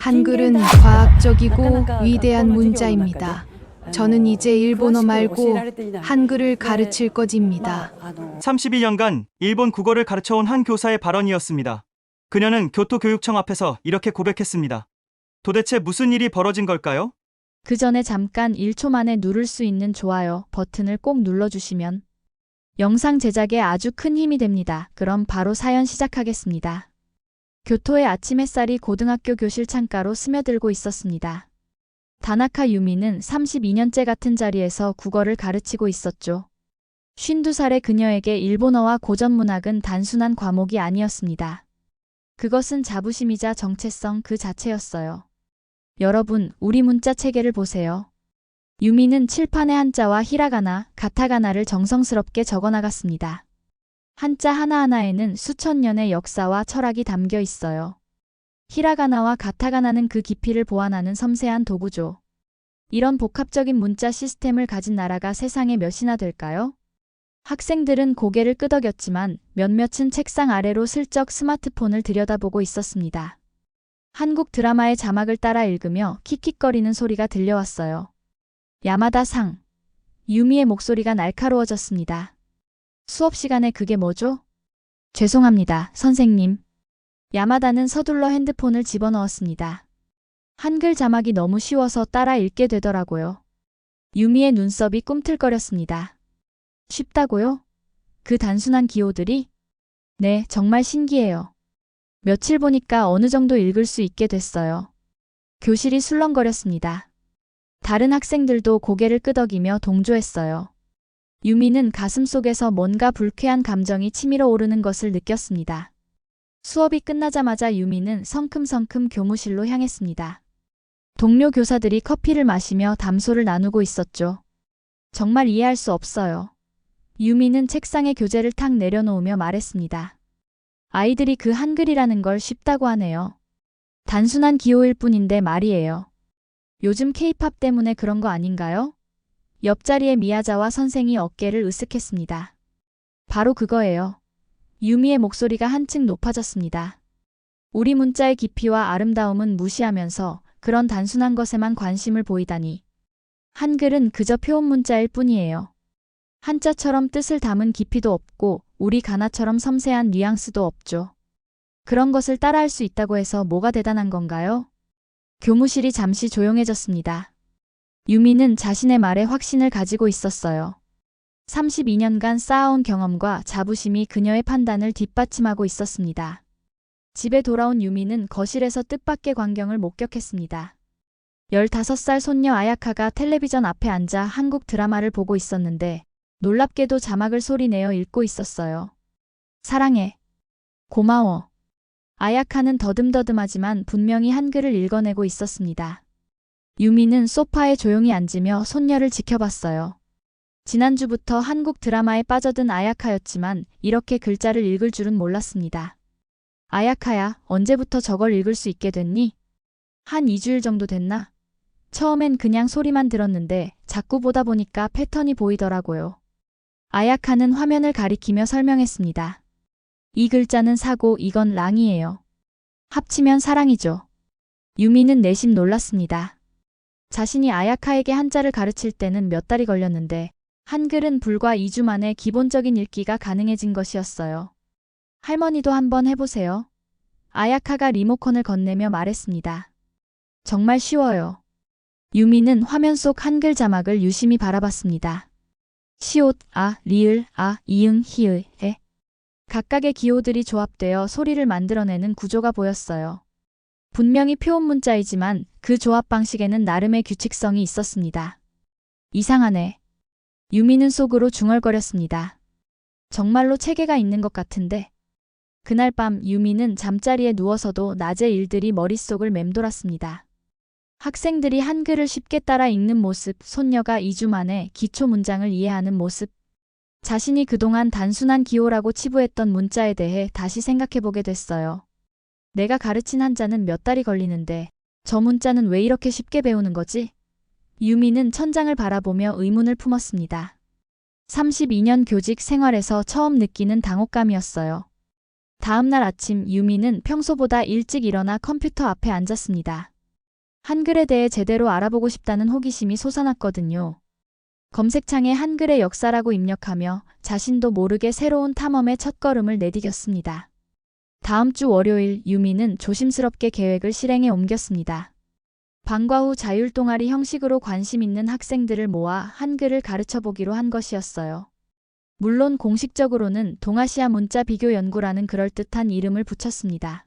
한글은 과학적이고 위대한 문자입니다. 저는 이제 일본어 말고 한글을 가르칠 것입니다. 32년간 일본 국어를 가르쳐온 한 교사의 발언이었습니다. 그녀는 교토교육청 앞에서 이렇게 고백했습니다. 도대체 무슨 일이 벌어진 걸까요? 그 전에 잠깐 1초 만에 누를 수 있는 좋아요 버튼을 꼭 눌러주시면 영상 제작에 아주 큰 힘이 됩니다. 그럼 바로 사연 시작하겠습니다. 교토의 아침 햇살이 고등학교 교실 창가로 스며들고 있었습니다. 다나카 유미는 32년째 같은 자리에서 국어를 가르치고 있었죠. 52살의 그녀에게 일본어와 고전문학은 단순한 과목이 아니었습니다. 그것은 자부심이자 정체성 그 자체였어요. 여러분, 우리 문자 체계를 보세요. 유미는 칠판에 한자와 히라가나, 가타가나를 정성스럽게 적어나갔습니다. 한자 하나하나에는 수천 년의 역사와 철학이 담겨 있어요. 히라가나와 가타가나는 그 깊이를 보완하는 섬세한 도구죠. 이런 복합적인 문자 시스템을 가진 나라가 세상에 몇이나 될까요? 학생들은 고개를 끄덕였지만 몇몇은 책상 아래로 슬쩍 스마트폰을 들여다보고 있었습니다. 한국 드라마의 자막을 따라 읽으며 킥킥거리는 소리가 들려왔어요. 야마다-상. 유미의 목소리가 날카로워졌습니다. 수업 시간에 그게 뭐죠? 죄송합니다, 선생님. 야마다는 서둘러 핸드폰을 집어넣었습니다. 한글 자막이 너무 쉬워서 따라 읽게 되더라고요. 유미의 눈썹이 꿈틀거렸습니다. 쉽다고요? 그 단순한 기호들이? 네, 정말 신기해요. 며칠 보니까 어느 정도 읽을 수 있게 됐어요. 교실이 술렁거렸습니다. 다른 학생들도 고개를 끄덕이며 동조했어요. 유미는 가슴속에서 뭔가 불쾌한 감정이 치밀어 오르는 것을 느꼈습니다. 수업이 끝나자마자 유미는 성큼성큼 교무실로 향했습니다. 동료 교사들이 커피를 마시며 담소를 나누고 있었죠. 정말 이해할 수 없어요. 유미는 책상에 교재를 탁 내려놓으며 말했습니다. 아이들이 그 한글이라는 걸 쉽다고 하네요. 단순한 기호일 뿐인데 말이에요. 요즘 케이팝 때문에 그런 거 아닌가요? 옆자리의 미야자와 선생이 어깨를 으쓱했습니다. 바로 그거예요. 유미의 목소리가 한층 높아졌습니다. 우리 문자의 깊이와 아름다움은 무시하면서 그런 단순한 것에만 관심을 보이다니. 한글은 그저 표현 문자일 뿐이에요. 한자처럼 뜻을 담은 깊이도 없고 우리 가나처럼 섬세한 뉘앙스도 없죠. 그런 것을 따라할 수 있다고 해서 뭐가 대단한 건가요? 교무실이 잠시 조용해졌습니다. 유미는 자신의 말에 확신을 가지고 있었어요. 32년간 쌓아온 경험과 자부심이 그녀의 판단을 뒷받침하고 있었습니다. 집에 돌아온 유미는 거실에서 뜻밖의 광경을 목격했습니다. 15살 손녀 아야카가 텔레비전 앞에 앉아 한국 드라마를 보고 있었는데 놀랍게도 자막을 소리내어 읽고 있었어요. 사랑해. 고마워. 아야카는 더듬더듬하지만 분명히 한글을 읽어내고 있었습니다. 유미는 소파에 조용히 앉으며 손녀를 지켜봤어요. 지난주부터 한국 드라마에 빠져든 아야카였지만 이렇게 글자를 읽을 줄은 몰랐습니다. 아야카야, 언제부터 저걸 읽을 수 있게 됐니? 한 2주일 정도 됐나? 처음엔 그냥 소리만 들었는데 자꾸 보다 보니까 패턴이 보이더라고요. 아야카는 화면을 가리키며 설명했습니다. 이 글자는 사고, 이건 랑이에요. 합치면 사랑이죠. 유미는 내심 놀랐습니다. 자신이 아야카에게 한자를 가르칠 때는 몇 달이 걸렸는데 한글은 불과 2주 만에 기본적인 읽기가 가능해진 것이었어요. 할머니도 한번 해보세요. 아야카가 리모컨을 건네며 말했습니다. 정말 쉬워요. 유미는 화면 속 한글 자막을 유심히 바라봤습니다. 시옷, 아, 리을, 아, 이응, 히을, 에. 각각의 기호들이 조합되어 소리를 만들어내는 구조가 보였어요. 분명히 표현 문자이지만 그 조합 방식에는 나름의 규칙성이 있었습니다. 이상하네. 유미는 속으로 중얼거렸습니다. 정말로 체계가 있는 것 같은데. 그날 밤 유미는 잠자리에 누워서도 낮의 일들이 머릿속을 맴돌았습니다. 학생들이 한글을 쉽게 따라 읽는 모습, 손녀가 2주 만에 기초 문장을 이해하는 모습, 자신이 그동안 단순한 기호라고 치부했던 문자에 대해 다시 생각해보게 됐어요. 내가 가르친 한자는 몇 달이 걸리는데 저 문자는 왜 이렇게 쉽게 배우는 거지? 유미는 천장을 바라보며 의문을 품었습니다. 32년 교직 생활에서 처음 느끼는 당혹감이었어요. 다음 날 아침 유미는 평소보다 일찍 일어나 컴퓨터 앞에 앉았습니다. 한글에 대해 제대로 알아보고 싶다는 호기심이 솟아났거든요. 검색창에 한글의 역사라고 입력하며 자신도 모르게 새로운 탐험의 첫걸음을 내디뎠습니다. 다음 주 월요일 유미는 조심스럽게 계획을 실행에 옮겼습니다. 방과 후 자율 동아리 형식으로 관심 있는 학생들을 모아 한글을 가르쳐 보기로 한 것이었어요. 물론 공식적으로는 동아시아 문자 비교 연구라는 그럴듯한 이름을 붙였습니다.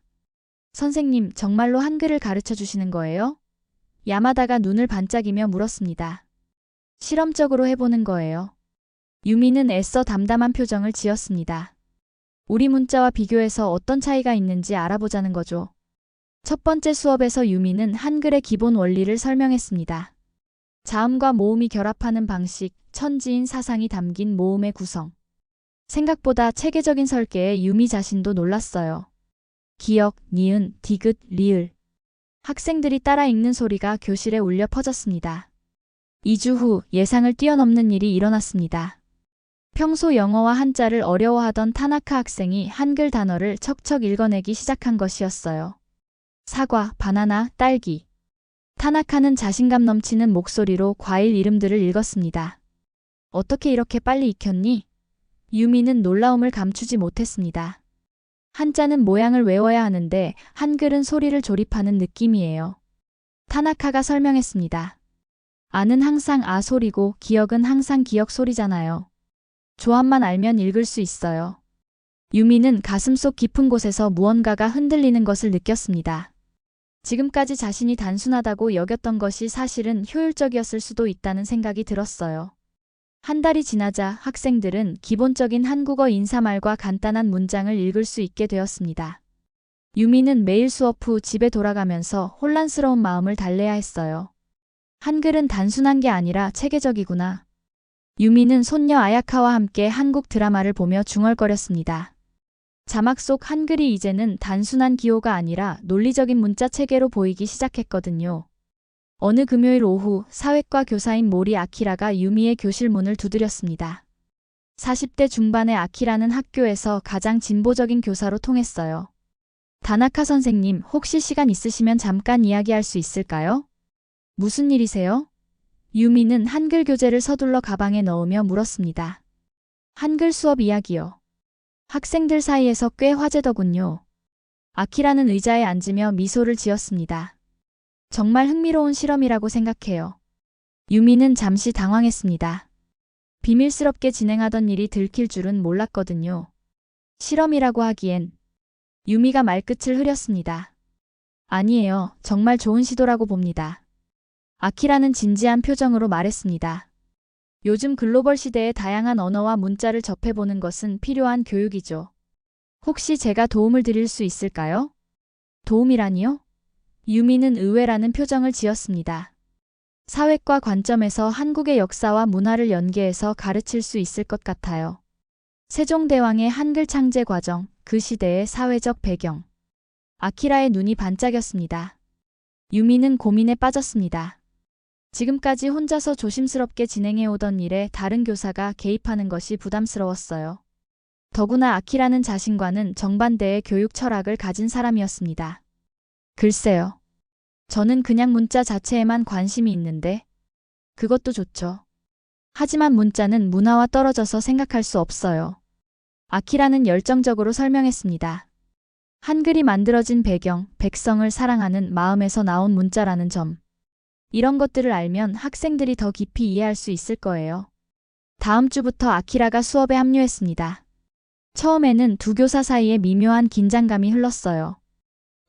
선생님, 정말로 한글을 가르쳐 주시는 거예요? 야마다가 눈을 반짝이며 물었습니다. 실험적으로 해보는 거예요. 유미는 애써 담담한 표정을 지었습니다. 우리 문자와 비교해서 어떤 차이가 있는지 알아보자는 거죠. 첫 번째 수업에서 유미는 한글의 기본 원리를 설명했습니다. 자음과 모음이 결합하는 방식, 천지인 사상이 담긴 모음의 구성. 생각보다 체계적인 설계에 유미 자신도 놀랐어요. 기역, 니은, 디귿, 리을. 학생들이 따라 읽는 소리가 교실에 울려 퍼졌습니다. 2주 후 예상을 뛰어넘는 일이 일어났습니다. 평소 영어와 한자를 어려워하던 타나카 학생이 한글 단어를 척척 읽어내기 시작한 것이었어요. 사과, 바나나, 딸기. 타나카는 자신감 넘치는 목소리로 과일 이름들을 읽었습니다. 어떻게 이렇게 빨리 익혔니? 유미는 놀라움을 감추지 못했습니다. 한자는 모양을 외워야 하는데 한글은 소리를 조립하는 느낌이에요. 타나카가 설명했습니다. 아는 항상 아 소리고 기억은 항상 기억 소리잖아요. 조합만 알면 읽을 수 있어요. 유미는 가슴속 깊은 곳에서 무언가가 흔들리는 것을 느꼈습니다. 지금까지 자신이 단순하다고 여겼던 것이 사실은 효율적이었을 수도 있다는 생각이 들었어요. 한 달이 지나자 학생들은 기본적인 한국어 인사말과 간단한 문장을 읽을 수 있게 되었습니다. 유미는 매일 수업 후 집에 돌아가면서 혼란스러운 마음을 달래야 했어요. 한글은 단순한 게 아니라 체계적이구나. 유미는 손녀 아야카와 함께 한국 드라마를 보며 중얼거렸습니다. 자막 속 한글이 이제는 단순한 기호가 아니라 논리적인 문자 체계로 보이기 시작했거든요. 어느 금요일 오후 사회과 교사인 모리 아키라가 유미의 교실 문을 두드렸습니다. 40대 중반의 아키라는 학교에서 가장 진보적인 교사로 통했어요. 다나카 선생님, 혹시 시간 있으시면 잠깐 이야기할 수 있을까요? 무슨 일이세요? 유미는 한글 교재를 서둘러 가방에 넣으며 물었습니다. 한글 수업 이야기요. 학생들 사이에서 꽤 화제더군요. 아키라는 의자에 앉으며 미소를 지었습니다. 정말 흥미로운 실험이라고 생각해요. 유미는 잠시 당황했습니다. 비밀스럽게 진행하던 일이 들킬 줄은 몰랐거든요. 실험이라고 하기엔. 유미가 말끝을 흐렸습니다. 아니에요. 정말 좋은 시도라고 봅니다. 아키라는 진지한 표정으로 말했습니다. 요즘 글로벌 시대의 다양한 언어와 문자를 접해보는 것은 필요한 교육이죠. 혹시 제가 도움을 드릴 수 있을까요? 도움이라니요? 유미는 의외라는 표정을 지었습니다. 사회과 관점에서 한국의 역사와 문화를 연계해서 가르칠 수 있을 것 같아요. 세종대왕의 한글 창제 과정, 그 시대의 사회적 배경. 아키라의 눈이 반짝였습니다. 유미는 고민에 빠졌습니다. 지금까지 혼자서 조심스럽게 진행해오던 일에 다른 교사가 개입하는 것이 부담스러웠어요. 더구나 아키라는 자신과는 정반대의 교육 철학을 가진 사람이었습니다. 글쎄요. 저는 그냥 문자 자체에만 관심이 있는데 그것도 좋죠. 하지만 문자는 문화와 떨어져서 생각할 수 없어요. 아키라는 열정적으로 설명했습니다. 한글이 만들어진 배경, 백성을 사랑하는 마음에서 나온 문자라는 점. 이런 것들을 알면 학생들이 더 깊이 이해할 수 있을 거예요. 다음 주부터 아키라가 수업에 합류했습니다. 처음에는 두 교사 사이에 미묘한 긴장감이 흘렀어요.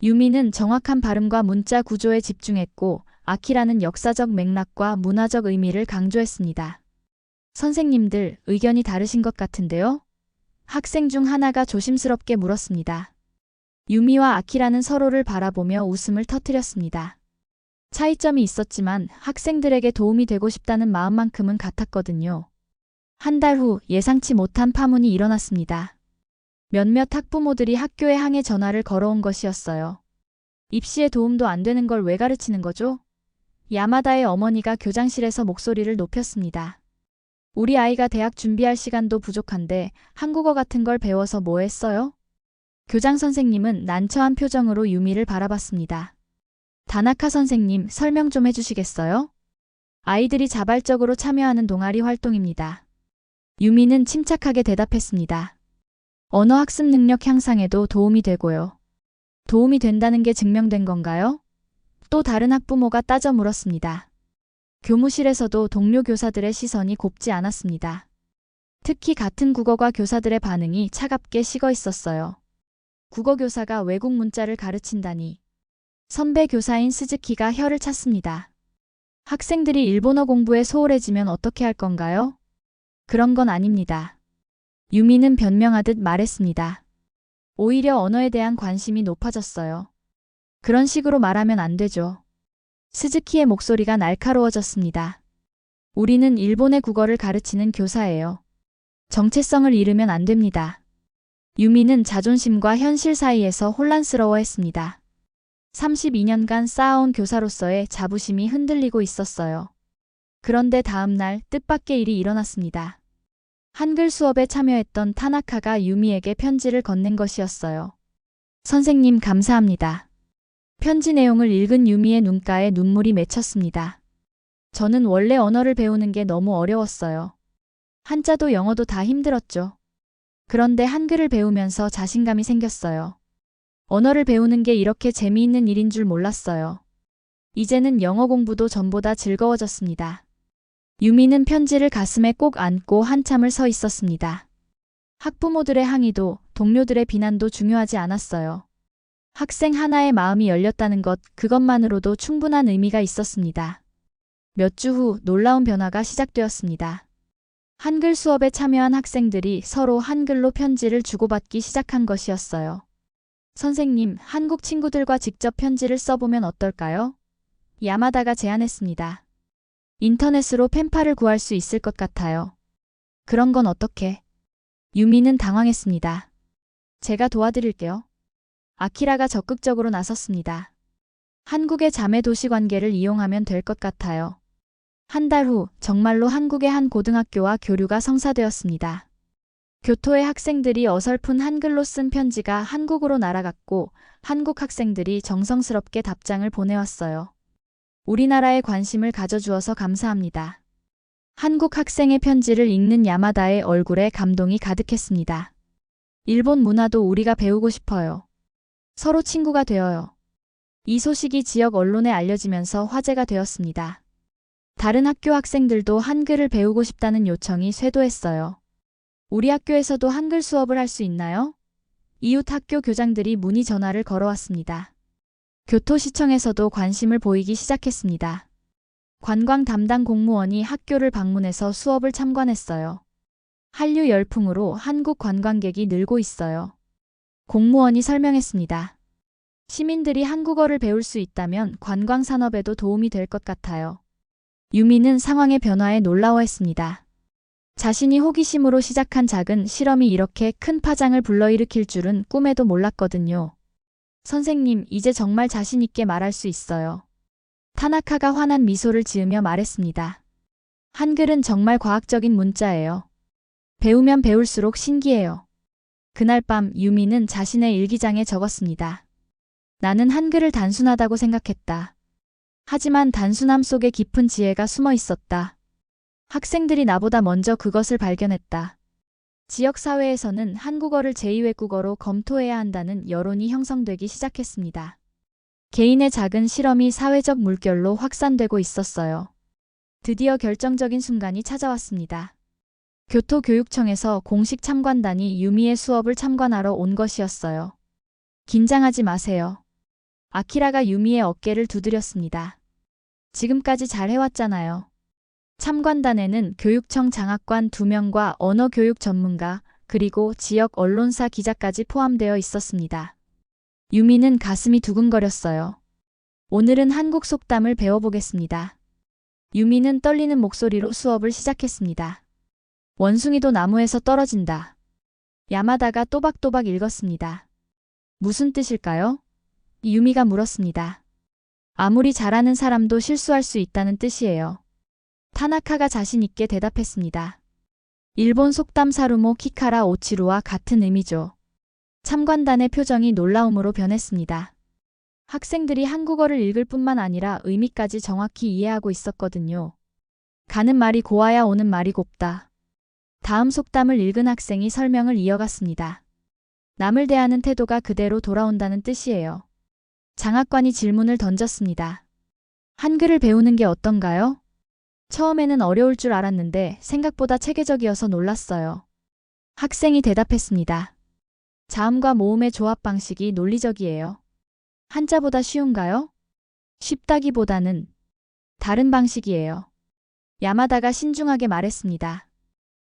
유미는 정확한 발음과 문자 구조에 집중했고 아키라는 역사적 맥락과 문화적 의미를 강조했습니다. 선생님들, 의견이 다르신 것 같은데요? 학생 중 하나가 조심스럽게 물었습니다. 유미와 아키라는 서로를 바라보며 웃음을 터뜨렸습니다. 차이점이 있었지만 학생들에게 도움이 되고 싶다는 마음만큼은 같았거든요. 한 달 후 예상치 못한 파문이 일어났습니다. 몇몇 학부모들이 학교에 항의 전화를 걸어온 것이었어요. 입시에 도움도 안 되는 걸 왜 가르치는 거죠? 야마다의 어머니가 교장실에서 목소리를 높였습니다. 우리 아이가 대학 준비할 시간도 부족한데 한국어 같은 걸 배워서 뭐 했어요? 교장 선생님은 난처한 표정으로 유미를 바라봤습니다. 다나카 선생님, 설명 좀 해주시겠어요? 아이들이 자발적으로 참여하는 동아리 활동입니다. 유미는 침착하게 대답했습니다. 언어 학습 능력 향상에도 도움이 되고요. 도움이 된다는 게 증명된 건가요? 또 다른 학부모가 따져 물었습니다. 교무실에서도 동료 교사들의 시선이 곱지 않았습니다. 특히 같은 국어과 교사들의 반응이 차갑게 식어 있었어요. 국어 교사가 외국 문자를 가르친다니. 선배 교사인 스즈키가 혀를 찼습니다. 학생들이 일본어 공부에 소홀해지면 어떻게 할 건가요? 그런 건 아닙니다. 유미는 변명하듯 말했습니다. 오히려 언어에 대한 관심이 높아졌어요. 그런 식으로 말하면 안 되죠. 스즈키의 목소리가 날카로워졌습니다. 우리는 일본의 국어를 가르치는 교사예요. 정체성을 잃으면 안 됩니다. 유미는 자존심과 현실 사이에서 혼란스러워했습니다. 32년간 쌓아온 교사로서의 자부심이 흔들리고 있었어요. 그런데 다음 날 뜻밖의 일이 일어났습니다. 한글 수업에 참여했던 타나카가 유미에게 편지를 건넨 것이었어요. 선생님 감사합니다. 편지 내용을 읽은 유미의 눈가에 눈물이 맺혔습니다. 저는 원래 언어를 배우는 게 너무 어려웠어요. 한자도 영어도 다 힘들었죠. 그런데 한글을 배우면서 자신감이 생겼어요. 언어를 배우는 게 이렇게 재미있는 일인 줄 몰랐어요. 이제는 영어 공부도 전보다 즐거워졌습니다. 유미는 편지를 가슴에 꼭 안고 한참을 서 있었습니다. 학부모들의 항의도 동료들의 비난도 중요하지 않았어요. 학생 하나의 마음이 열렸다는 것, 그것만으로도 충분한 의미가 있었습니다. 몇 주 후 놀라운 변화가 시작되었습니다. 한글 수업에 참여한 학생들이 서로 한글로 편지를 주고받기 시작한 것이었어요. 선생님, 한국 친구들과 직접 편지를 써보면 어떨까요? 야마다가 제안했습니다. 인터넷으로 펜팔을 구할 수 있을 것 같아요. 그런 건 어떻게? 유미는 당황했습니다. 제가 도와드릴게요. 아키라가 적극적으로 나섰습니다. 한국의 자매 도시 관계를 이용하면 될 것 같아요. 한 달 후 정말로 한국의 한 고등학교와 교류가 성사되었습니다. 교토의 학생들이 어설픈 한글로 쓴 편지가 한국으로 날아갔고 한국 학생들이 정성스럽게 답장을 보내왔어요. 우리나라에 관심을 가져주어서 감사합니다. 한국 학생의 편지를 읽는 야마다의 얼굴에 감동이 가득했습니다. 일본 문화도 우리가 배우고 싶어요. 서로 친구가 되어요. 이 소식이 지역 언론에 알려지면서 화제가 되었습니다. 다른 학교 학생들도 한글을 배우고 싶다는 요청이 쇄도했어요. 우리 학교에서도 한글 수업을 할 수 있나요? 이웃 학교 교장들이 문의 전화를 걸어왔습니다. 교토시청에서도 관심을 보이기 시작했습니다. 관광 담당 공무원이 학교를 방문해서 수업을 참관했어요. 한류 열풍으로 한국 관광객이 늘고 있어요. 공무원이 설명했습니다. 시민들이 한국어를 배울 수 있다면 관광 산업에도 도움이 될 것 같아요. 유미는 상황의 변화에 놀라워했습니다. 자신이 호기심으로 시작한 작은 실험이 이렇게 큰 파장을 불러일으킬 줄은 꿈에도 몰랐거든요. 선생님, 이제 정말 자신 있게 말할 수 있어요. 타나카가 환한 미소를 지으며 말했습니다. 한글은 정말 과학적인 문자예요. 배우면 배울수록 신기해요. 그날 밤 유미는 자신의 일기장에 적었습니다. 나는 한글을 단순하다고 생각했다. 하지만 단순함 속에 깊은 지혜가 숨어 있었다. 학생들이 나보다 먼저 그것을 발견했다. 지역사회에서는 한국어를 제2외국어로 검토해야 한다는 여론이 형성되기 시작했습니다. 개인의 작은 실험이 사회적 물결로 확산되고 있었어요. 드디어 결정적인 순간이 찾아왔습니다. 교토교육청에서 공식 참관단이 유미의 수업을 참관하러 온 것이었어요. 긴장하지 마세요. 아키라가 유미의 어깨를 두드렸습니다. 지금까지 잘 해왔잖아요. 참관단에는 교육청 장학관 2명과 언어교육 전문가, 그리고 지역 언론사 기자까지 포함되어 있었습니다. 유미는 가슴이 두근거렸어요. 오늘은 한국 속담을 배워보겠습니다. 유미는 떨리는 목소리로 수업을 시작했습니다. 원숭이도 나무에서 떨어진다. 야마다가 또박또박 읽었습니다. 무슨 뜻일까요? 유미가 물었습니다. 아무리 잘하는 사람도 실수할 수 있다는 뜻이에요. 타나카가 자신 있게 대답했습니다. 일본 속담 사루모 키카라 오치루와 같은 의미죠. 참관단의 표정이 놀라움으로 변했습니다. 학생들이 한국어를 읽을 뿐만 아니라 의미까지 정확히 이해하고 있었거든요. 가는 말이 고와야 오는 말이 곱다. 다음 속담을 읽은 학생이 설명을 이어갔습니다. 남을 대하는 태도가 그대로 돌아온다는 뜻이에요. 장학관이 질문을 던졌습니다. 한글을 배우는 게 어떤가요? 처음에는 어려울 줄 알았는데 생각보다 체계적이어서 놀랐어요. 학생이 대답했습니다. 자음과 모음의 조합 방식이 논리적이에요. 한자보다 쉬운가요? 쉽다기보다는 다른 방식이에요. 야마다가 신중하게 말했습니다.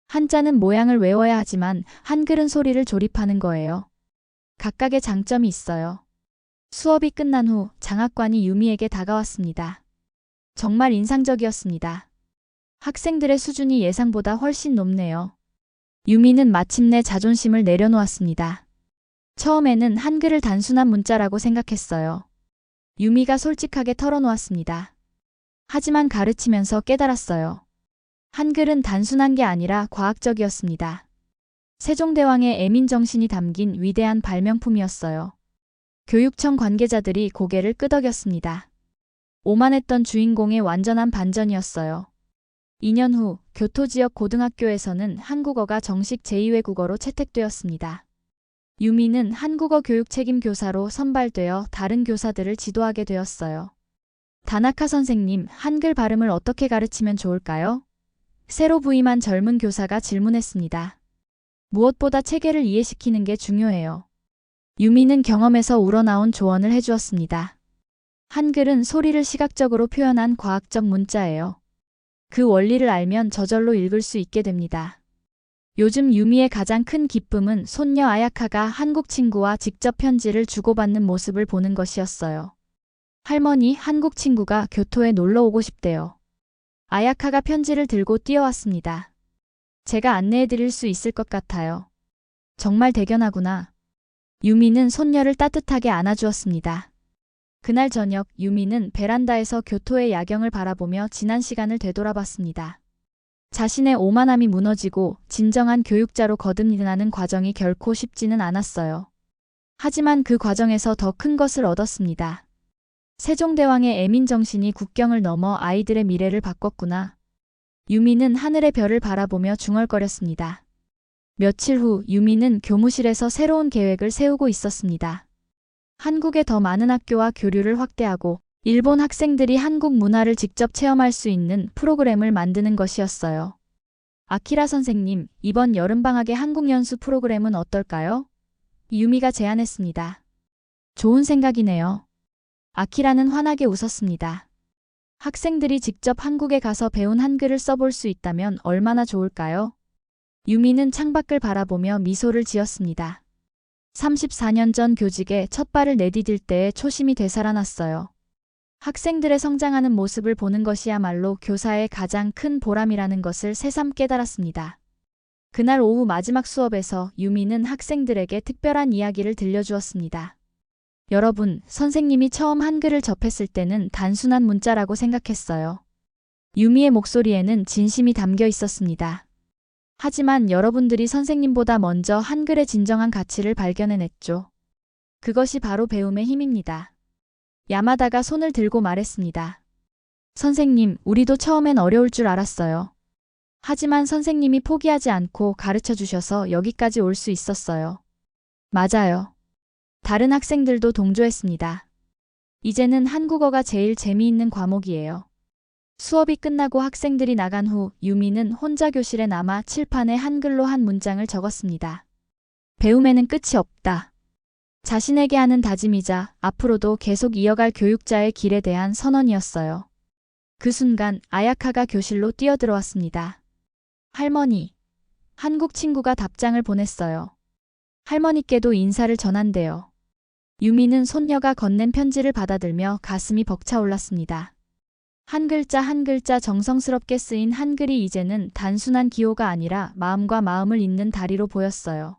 한자는 모양을 외워야 하지만 한글은 소리를 조립하는 거예요. 각각의 장점이 있어요. 수업이 끝난 후 장학관이 유미에게 다가왔습니다. 정말 인상적이었습니다. 학생들의 수준이 예상보다 훨씬 높네요. 유미는 마침내 자존심을 내려놓았습니다. 처음에는 한글을 단순한 문자라고 생각했어요. 유미가 솔직하게 털어놓았습니다. 하지만 가르치면서 깨달았어요. 한글은 단순한 게 아니라 과학적이었습니다. 세종대왕의 애민정신이 담긴 위대한 발명품이었어요. 교육청 관계자들이 고개를 끄덕였습니다. 오만했던 주인공의 완전한 반전이었어요. 2년 후 교토지역 고등학교에서는 한국어가 정식 제2외국어로 채택되었습니다. 유미는 한국어 교육 책임 교사로 선발되어 다른 교사들을 지도하게 되었어요. 다나카 선생님, 한글 발음을 어떻게 가르치면 좋을까요? 새로 부임한 젊은 교사가 질문했습니다. 무엇보다 체계를 이해시키는 게 중요해요. 유미는 경험에서 우러나온 조언을 해주었습니다. 한글은 소리를 시각적으로 표현한 과학적 문자예요. 그 원리를 알면 저절로 읽을 수 있게 됩니다. 요즘 유미의 가장 큰 기쁨은 손녀 아야카가 한국 친구와 직접 편지를 주고받는 모습을 보는 것이었어요. 할머니, 한국 친구가 교토에 놀러 오고 싶대요. 아야카가 편지를 들고 뛰어왔습니다. 제가 안내해 드릴 수 있을 것 같아요. 정말 대견하구나. 유미는 손녀를 따뜻하게 안아주었습니다. 그날 저녁 유미는 베란다에서 교토의 야경을 바라보며 지난 시간을 되돌아봤습니다. 자신의 오만함이 무너지고 진정한 교육자로 거듭나는 과정이 결코 쉽지는 않았어요. 하지만 그 과정에서 더 큰 것을 얻었습니다. 세종대왕의 애민정신이 국경을 넘어 아이들의 미래를 바꿨구나. 유미는 하늘의 별을 바라보며 중얼거렸습니다. 며칠 후 유미는 교무실에서 새로운 계획을 세우고 있었습니다. 한국의 더 많은 학교와 교류를 확대하고 일본 학생들이 한국 문화를 직접 체험할 수 있는 프로그램을 만드는 것이었어요. 아키라 선생님, 이번 여름방학의 한국 연수 프로그램은 어떨까요? 유미가 제안했습니다. 좋은 생각이네요. 아키라는 환하게 웃었습니다. 학생들이 직접 한국에 가서 배운 한글을 써볼 수 있다면 얼마나 좋을까요? 유미는 창밖을 바라보며 미소를 지었습니다. 34년 전 교직에 첫 발을 내디딜 때의 초심이 되살아났어요. 학생들의 성장하는 모습을 보는 것이야말로 교사의 가장 큰 보람이라는 것을 새삼 깨달았습니다. 그날 오후 마지막 수업에서 유미는 학생들에게 특별한 이야기를 들려주었습니다. 여러분, 선생님이 처음 한글을 접했을 때는 단순한 문자라고 생각했어요. 유미의 목소리에는 진심이 담겨 있었습니다. 하지만 여러분들이 선생님보다 먼저 한글의 진정한 가치를 발견해냈죠. 그것이 바로 배움의 힘입니다. 야마다가 손을 들고 말했습니다. 선생님, 우리도 처음엔 어려울 줄 알았어요. 하지만 선생님이 포기하지 않고 가르쳐 주셔서 여기까지 올 수 있었어요. 맞아요. 다른 학생들도 동조했습니다. 이제는 한국어가 제일 재미있는 과목이에요. 수업이 끝나고 학생들이 나간 후 유미는 혼자 교실에 남아 칠판에 한글로 한 문장을 적었습니다. 배움에는 끝이 없다. 자신에게 하는 다짐이자 앞으로도 계속 이어갈 교육자의 길에 대한 선언이었어요. 그 순간 아야카가 교실로 뛰어들어왔습니다. 할머니, 한국 친구가 답장을 보냈어요. 할머니께도 인사를 전한대요. 유미는 손녀가 건넨 편지를 받아들며 가슴이 벅차올랐습니다. 한 글자 한 글자 정성스럽게 쓰인 한글이 이제는 단순한 기호가 아니라 마음과 마음을 잇는 다리로 보였어요.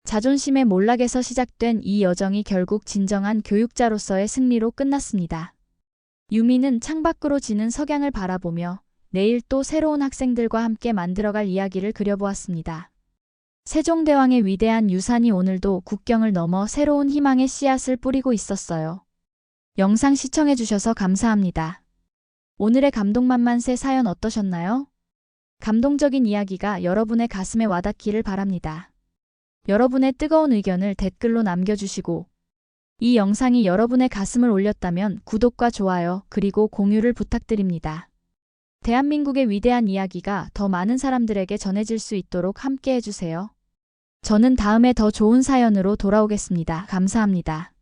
자존심의 몰락에서 시작된 이 여정이 결국 진정한 교육자로서의 승리로 끝났습니다. 유미는 창밖으로 지는 석양을 바라보며 내일 또 새로운 학생들과 함께 만들어갈 이야기를 그려보았습니다. 세종대왕의 위대한 유산이 오늘도 국경을 넘어 새로운 희망의 씨앗을 뿌리고 있었어요. 영상 시청해주셔서 감사합니다. 오늘의 감동만만세 사연 어떠셨나요? 감동적인 이야기가 여러분의 가슴에 와닿기를 바랍니다. 여러분의 뜨거운 의견을 댓글로 남겨주시고, 이 영상이 여러분의 가슴을 울렸다면 구독과 좋아요 그리고 공유를 부탁드립니다. 대한민국의 위대한 이야기가 더 많은 사람들에게 전해질 수 있도록 함께 해주세요. 저는 다음에 더 좋은 사연으로 돌아오겠습니다. 감사합니다.